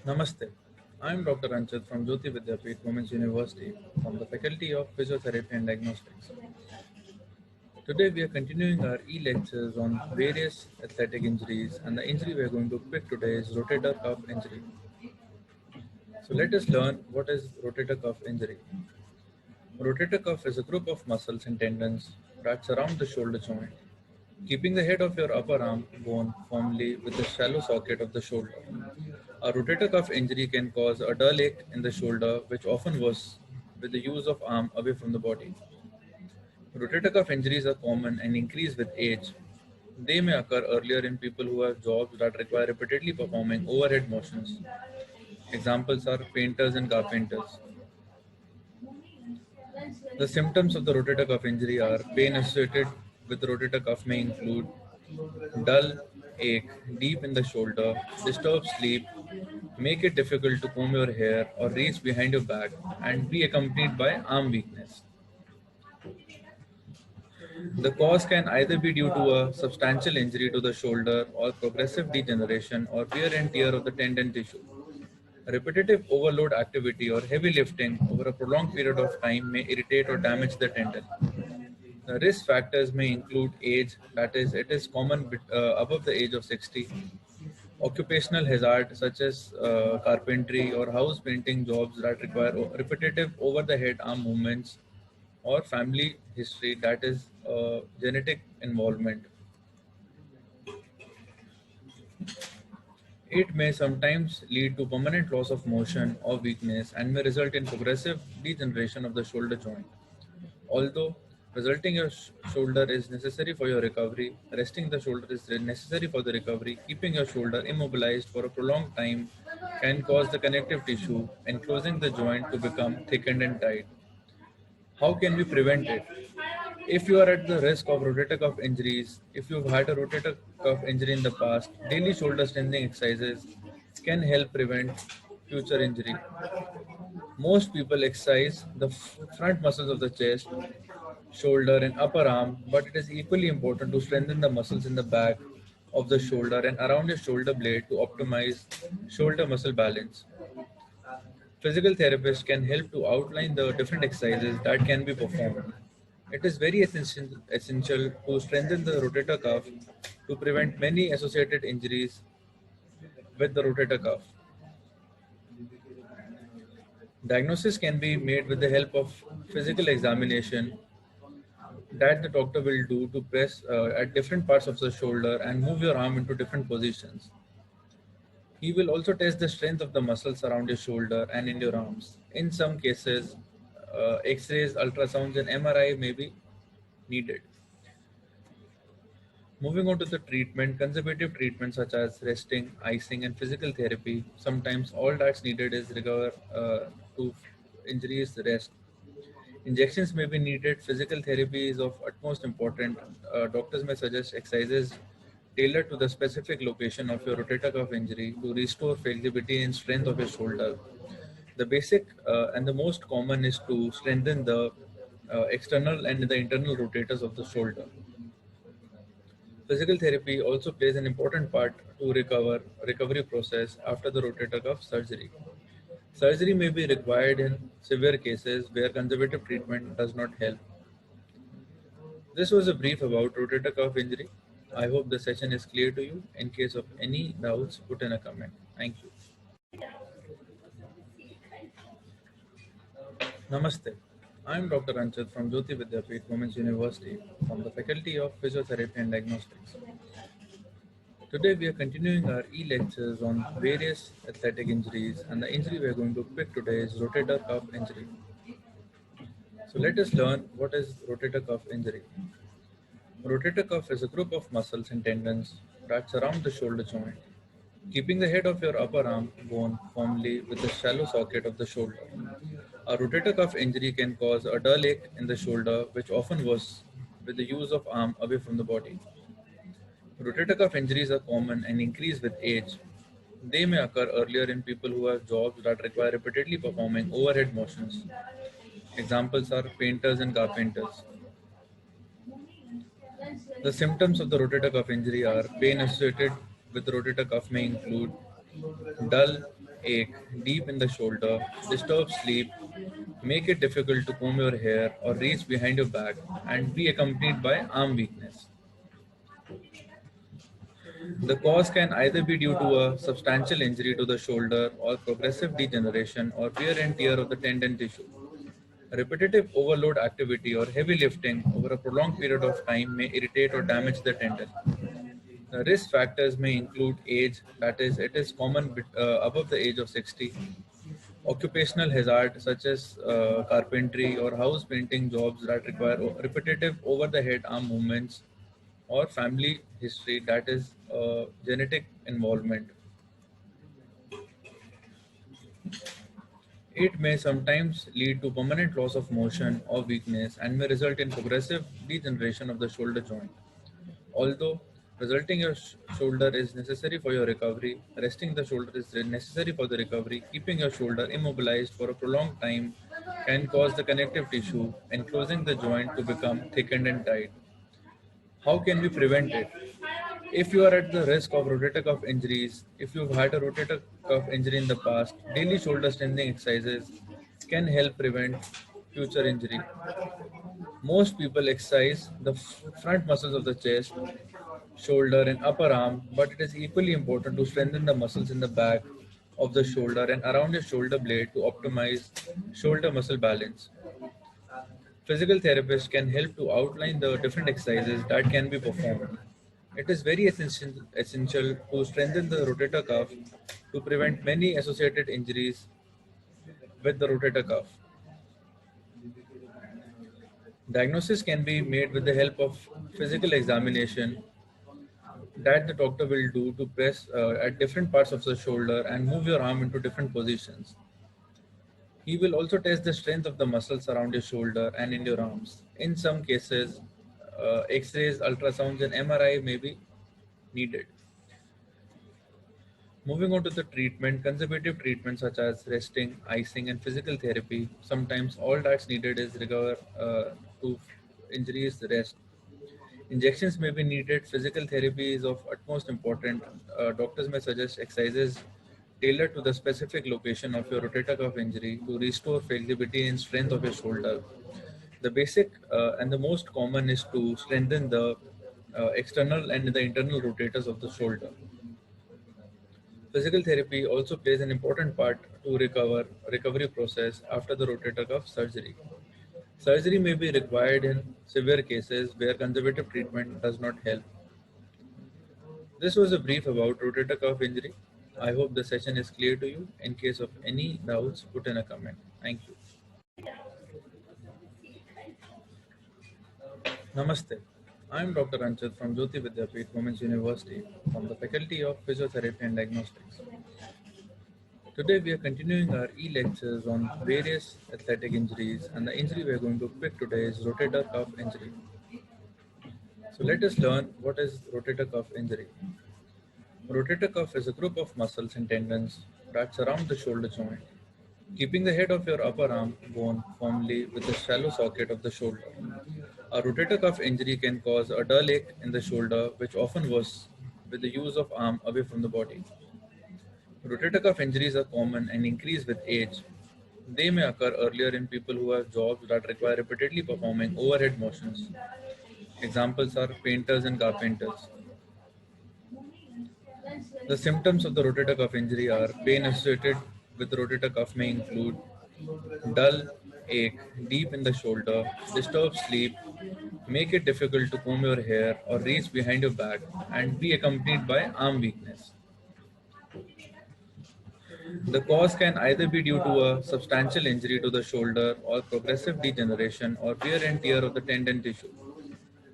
Namaste. I am Dr. Anchit from Jyoti Vidyapeeth Women's University from the Faculty of Physiotherapy and Diagnostics. Today we are continuing our e-lectures on various athletic injuries, and the injury we are going to pick today is rotator cuff injury. So let us learn what is rotator cuff injury. Rotator cuff is a group of muscles and tendons that surround the shoulder joint, keeping the head of your upper arm bone firmly with the shallow socket of the shoulder. A rotator cuff injury can cause a dull ache in the shoulder, which often worsens with the use of arm away from the body. Rotator cuff injuries are common and increase with age. They may occur earlier in people who have jobs that require repeatedly performing overhead motions. Examples are painters and carpenters. The symptoms of the rotator cuff injury are pain associated with the rotator cuff may include dull ache deep in the shoulder, disturbed sleep, make it difficult to comb your hair or reach behind your back, and be accompanied by arm weakness. The cause can either be due to a substantial injury to the shoulder or progressive degeneration or wear and tear of the tendon tissue. Repetitive overload activity or heavy lifting over a prolonged period of time may irritate or damage the tendon. The risk factors may include age, that is, it is common above the age of 60, occupational hazard such as carpentry or house painting jobs that require repetitive over the head arm movements, or family history, that is, genetic involvement. It may sometimes lead to permanent loss of motion or weakness and may result in progressive degeneration of the shoulder joint. Although resulting your shoulder is necessary for your recovery, resting the shoulder is necessary for the recovery. Keeping your shoulder immobilized for a prolonged time can cause the connective tissue enclosing the joint to become thickened and tight. How can we prevent it? If you are at the risk of rotator cuff injuries, if you've had a rotator cuff injury in the past, daily shoulder strengthening exercises can help prevent future injury. Most people exercise the front muscles of the chest, shoulder, and upper arm, but it is equally important to strengthen the muscles in the back of the shoulder and around your shoulder blade to optimize shoulder muscle balance. Physical therapists can help to outline the different exercises that can be performed. It is very essential to strengthen the rotator cuff to prevent many associated injuries with the rotator cuff. Diagnosis can be made with the help of physical examination that the doctor will do to press at different parts of the shoulder and move your arm into different positions. He will also test the strength of the muscles around your shoulder and in your arms. In some cases, X-rays, ultrasounds, and MRI may be needed. Moving on to the treatment, conservative treatment such as resting, icing, and physical therapy. Sometimes all that's needed is recover to injuries rest. Injections may be needed. Physical therapy is of utmost importance. Doctors may suggest exercises tailored to the specific location of your rotator cuff injury to restore flexibility and strength of your shoulder. The basic and the most common is to strengthen the external and the internal rotators of the shoulder. Physical therapy also plays an important part to recovery process after the rotator cuff surgery. Surgery may be required in severe cases where conservative treatment does not help. This was a brief about rotator cuff injury. I hope the session is clear to you. In case of any doubts, put in a comment. Thank you. Namaste. I am Dr. Anchit from Jyoti Vidyapeeth Women's University from the Faculty of Physiotherapy and Diagnostics. Today we are continuing our e-lectures on various athletic injuries, and the injury we are going to pick today is rotator cuff injury. So let us learn what is rotator cuff injury. Rotator cuff is a group of muscles and tendons that surround the shoulder joint, keeping the head of your upper arm bone firmly with the shallow socket of the shoulder. A rotator cuff injury can cause a dull ache in the shoulder, which often worsens with the use of arm away from the body. Rotator cuff injuries are common and increase with age. They may occur earlier in people who have jobs that require repeatedly performing overhead motions. Examples are painters and carpenters. The symptoms of the rotator cuff injury are pain associated with the rotator cuff may include dull ache deep in the shoulder, disturb sleep, make it difficult to comb your hair or reach behind your back, and be accompanied by arm weakness. The cause can either be due to a substantial injury to the shoulder or progressive degeneration or wear and tear of the tendon tissue. Repetitive overload activity or heavy lifting over a prolonged period of time may irritate or damage the tendon. The risk factors may include age, that is, it is common above the age of 60, occupational hazard such as carpentry or house painting jobs that require repetitive over the head arm movements, or family history, that is, genetic involvement. It may sometimes lead to permanent loss of motion or weakness and may result in progressive degeneration of the shoulder joint. Although resulting your shoulder is necessary for your recovery, resting the shoulder is necessary for the recovery. Keeping your shoulder immobilized for a prolonged time can cause the connective tissue enclosing the joint to become thickened and tight. How can we prevent it? If you are at the risk of rotator cuff injuries, if you've had a rotator cuff injury in the past, daily shoulder strengthening exercises can help prevent future injury. Most people exercise the front muscles of the chest, shoulder, and upper arm, but it is equally important to strengthen the muscles in the back of the shoulder and around your shoulder blade to optimize shoulder muscle balance. Physical therapists can help to outline the different exercises that can be performed. It is very essential to strengthen the rotator cuff to prevent many associated injuries with the rotator cuff. Diagnosis can be made with the help of physical examination that the doctor will do to press at different parts of the shoulder and move your arm into different positions. He will also test the strength of the muscles around your shoulder and in your arms. In some cases, X-rays, ultrasounds, and MRI may be needed. Moving on to the treatment, conservative treatment such as resting, icing, and physical therapy. Sometimes all that's needed is recover to injuries, rest. Injections may be needed. Physical therapy is of utmost importance. Doctors may suggest exercises tailored to the specific location of your rotator cuff injury to restore flexibility and strength of your shoulder. The basic and the most common is to strengthen the external and the internal rotators of the shoulder. Physical therapy also plays an important part to recovery process after the rotator cuff surgery. Surgery may be required in severe cases where conservative treatment does not help. This was a brief about rotator cuff injury. I hope the session is clear to you. In case of any doubts, put in a comment. Thank you. Namaste. I am Dr. Anchit from Jyoti Vidyapeeth Women's University from the Faculty of Physiotherapy and Diagnostics. Today we are continuing our e-lectures on various athletic injuries, and the injury we are going to pick today is rotator cuff injury. So let us learn what is rotator cuff injury. Rotator cuff is a group of muscles and tendons that surround the shoulder joint, keeping the head of your upper arm bone firmly with the shallow socket of the shoulder. A rotator cuff injury can cause a dull ache in the shoulder, which often worsens with the use of arm away from the body. Rotator cuff injuries are common and increase with age. They may occur earlier in people who have jobs that require repeatedly performing overhead motions. Examples are painters and carpenters. The symptoms of the rotator cuff injury are pain associated with the rotator cuff may include dull ache deep in the shoulder, disturb sleep, make it difficult to comb your hair or reach behind your back, and be accompanied by arm weakness. The cause can either be due to a substantial injury to the shoulder or progressive degeneration or wear and tear of the tendon tissue.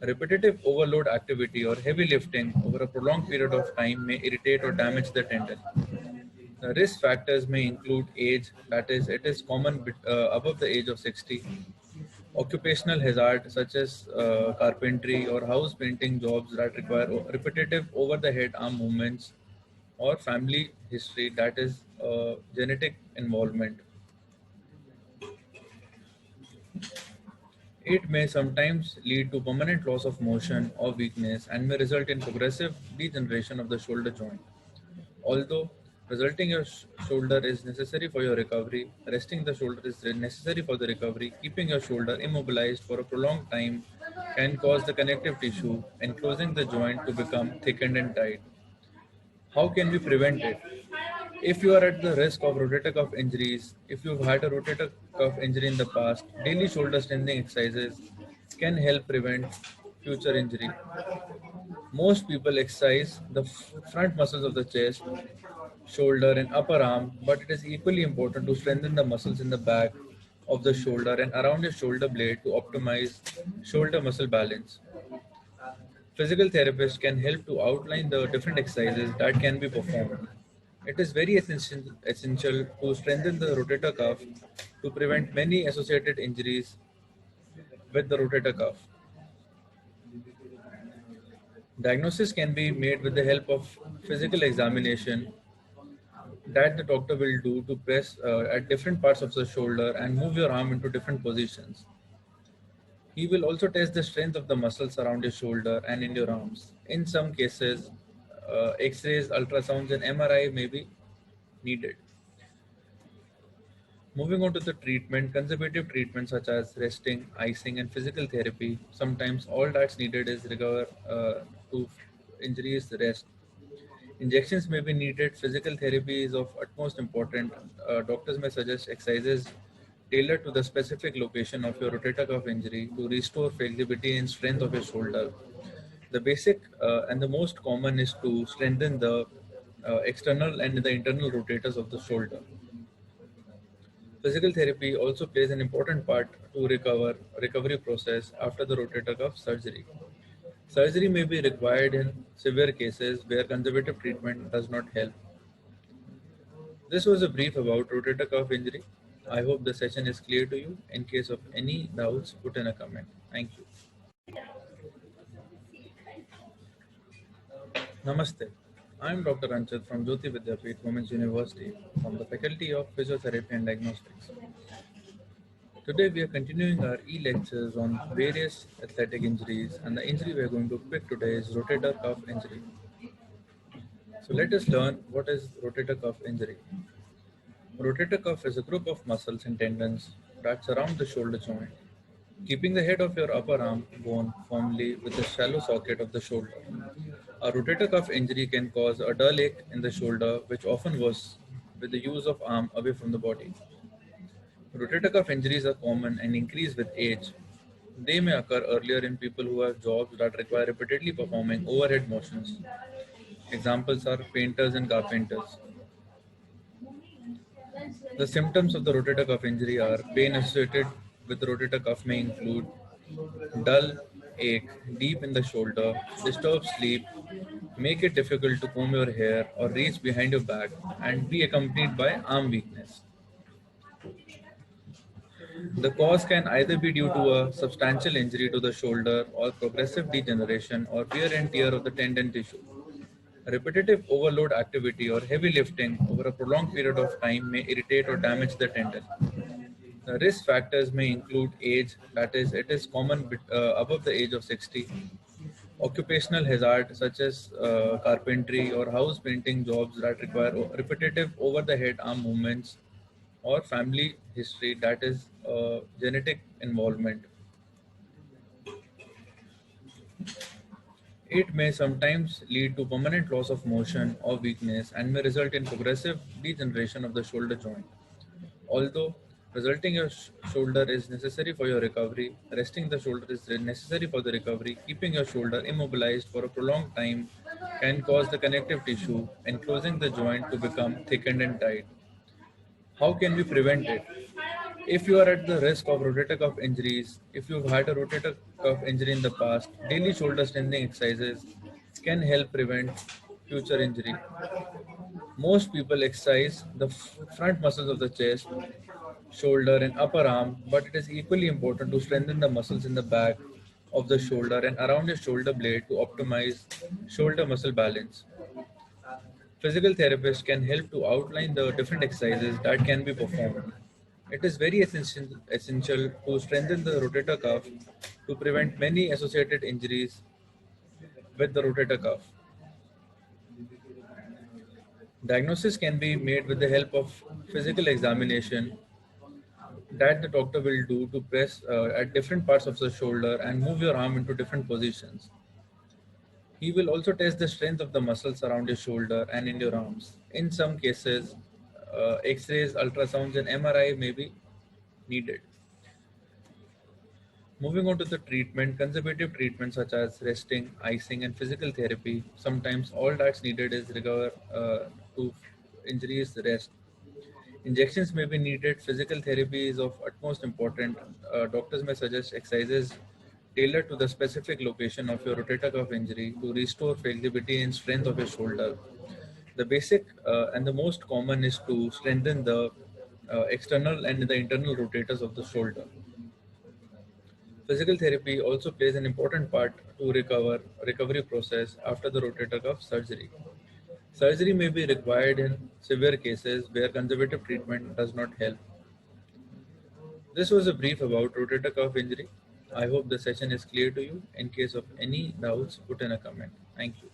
Repetitive overload activity or heavy lifting over a prolonged period of time may irritate or damage the tendon. The risk factors may include age, that is, it is common above the age of 60, occupational hazard such as carpentry or house painting jobs that require repetitive over the head arm movements, or family history, that is, genetic involvement. It may sometimes lead to permanent loss of motion or weakness and may result in progressive degeneration of the shoulder joint. Although Resulting your shoulder is necessary for your recovery. Resting the shoulder is necessary for the recovery. Keeping your shoulder immobilized for a prolonged time can cause the connective tissue enclosing the joint to become thickened and tight. How can we prevent it? If you are at the risk of rotator cuff injuries, if you've had a rotator cuff injury in the past, daily shoulder strengthening exercises can help prevent future injury. Most people exercise the front muscles of the chest, shoulder, and upper arm, but it is equally important to strengthen the muscles in the back of the shoulder and around your shoulder blade to optimize shoulder muscle balance. Physical therapists can help to outline the different exercises that can be performed. It is very essential to strengthen the rotator cuff to prevent many associated injuries with the rotator cuff. Diagnosis can be made with the help of physical examination that the doctor will do to press at different parts of the shoulder and move your arm into different positions. He will also test the strength of the muscles around your shoulder and in your arms. In some cases, X-rays, ultrasounds, and MRI may be needed. Moving on to the treatment, conservative treatment such as resting, icing, and physical therapy. Sometimes all that's needed is recover to injuries rest. Injections may be needed. Physical therapy is of utmost importance. Doctors may suggest exercises tailored to the specific location of your rotator cuff injury to restore flexibility and strength of your shoulder. The basic and the most common is to strengthen the external and the internal rotators of the shoulder. Physical therapy also plays an important part to recovery process after the rotator cuff surgery. Surgery may be required in severe cases where conservative treatment does not help. This was a brief about rotator cuff injury. I hope the session is clear to you. In case of any doubts, put in a comment. Thank you. Namaste. I am Dr. Anchit from Jyoti Vidyapeeth Women's University from the Faculty of Physiotherapy and Diagnostics. Today we are continuing our e-lectures on various athletic injuries, and the injury we are going to pick today is rotator cuff injury. So let us learn what is rotator cuff injury. Rotator cuff is a group of muscles and tendons that surround the shoulder joint, keeping the head of your upper arm bone firmly with the shallow socket of the shoulder. A rotator cuff injury can cause a dull ache in the shoulder, which often worsens with the use of arm away from the body. Rotator cuff injuries are common and increase with age. They may occur earlier in people who have jobs that require repeatedly performing overhead motions. Examples are painters and carpenters. The symptoms of the rotator cuff injury are pain associated with the rotator cuff may include dull ache deep in the shoulder, disturbed sleep, make it difficult to comb your hair or reach behind your back, and be accompanied by arm weakness. The cause can either be due to a substantial injury to the shoulder or progressive degeneration or wear and tear of the tendon tissue. Repetitive overload activity or heavy lifting over a prolonged period of time may irritate or damage the tendon. The risk factors may include age, that is, it is common above the age of 60, occupational hazard such as carpentry or house painting jobs that require repetitive over the head arm movements, or family history, that is genetic involvement. It may sometimes lead to permanent loss of motion or weakness and may result in progressive degeneration of the shoulder joint. Although resulting your shoulder is necessary for your recovery, resting the shoulder is necessary for the recovery. Keeping your shoulder immobilized for a prolonged time can cause the connective tissue enclosing the joint to become thickened and tight. How can we prevent it? If you are at the risk of rotator cuff injuries, if you've had a rotator cuff injury in the past, daily shoulder strengthening exercises can help prevent future injury. Most people exercise the front muscles of the chest, shoulder, and upper arm, but it is equally important to strengthen the muscles in the back of the shoulder and around your shoulder blade to optimize shoulder muscle balance. Physical therapists can help to outline the different exercises that can be performed. It is very essential to strengthen the rotator cuff to prevent many associated injuries with the rotator cuff. Diagnosis can be made with the help of physical examination that the doctor will do to press at different parts of the shoulder and move your arm into different positions. He will also test the strength of the muscles around your shoulder and in your arms. In some cases, X-rays, ultrasounds, and MRI may be needed. Moving on to the treatment, conservative treatment such as resting, icing, and physical therapy. Sometimes all that's needed is recover to injuries rest. Injections may be needed. Physical therapy is of utmost importance. Doctors may suggest exercises tailored to the specific location of your rotator cuff injury to restore flexibility and strength of your shoulder. The basic and the most common is to strengthen the external and the internal rotators of the shoulder. Physical therapy also plays an important part to recovery process after the rotator cuff surgery. Surgery may be required in severe cases where conservative treatment does not help. This was a brief about rotator cuff injury. I hope the session is clear to you. In case of any doubts, put in a comment. Thank you.